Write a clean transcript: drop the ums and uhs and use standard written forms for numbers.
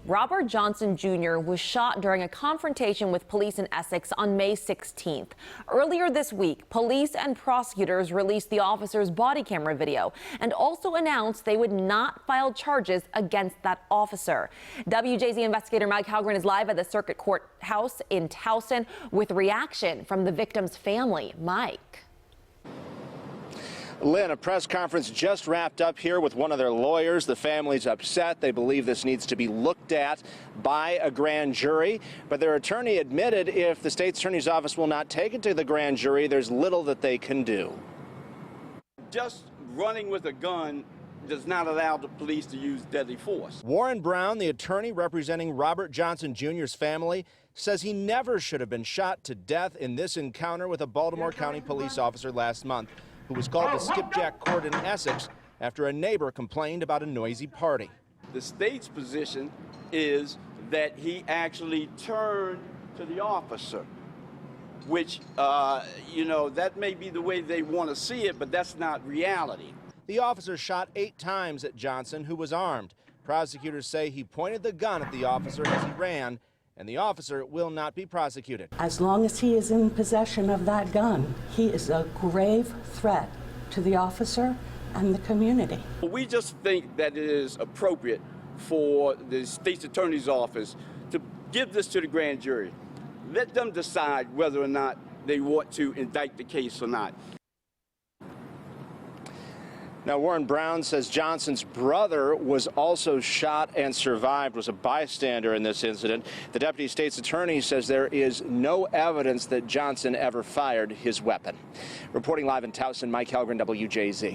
Robert Johnson Jr. was shot during a confrontation with police in Essex on May 16th. Earlier this week, police and prosecutors released the officer's body camera video and also announced they would not file charges against that officer. WJZ investigator Mike Hellgren is live at the Circuit Courthouse in Towson with reaction from the victim's family. Mike. Lynn, a press conference just wrapped up here with one of their lawyers. The family's upset. They believe this needs to be looked at by a grand jury. But their attorney admitted if the state's attorney's office will not take it to the grand jury, there's little that they can do. Just running with a gun does not allow the police to use deadly force. Warren Brown, the attorney representing Robert Johnson Jr.'s family, says he never should have been shot to death in this encounter with a Baltimore County police officer last month, who was called to skipjack court in Essex after a neighbor complained about a noisy party. The state's position is that he actually turned to the officer, which, that may be the way they want to see it, but that's not reality. The officer shot 8 times at Johnson, who was armed. Prosecutors say he pointed the gun at the officer as he ran, and the officer will not be prosecuted. As long as he is in possession of that gun, he is a grave threat to the officer and the community. We just think that it is appropriate for the state's attorney's office to give this to the grand jury. Let them decide whether or not they want to indict the case or not. Now, Warren Brown says Johnson's brother was also shot and survived, was a bystander in this incident. The deputy state's attorney says there is no evidence that Johnson ever fired his weapon. Reporting live in Towson, Mike Hellgren, WJZ.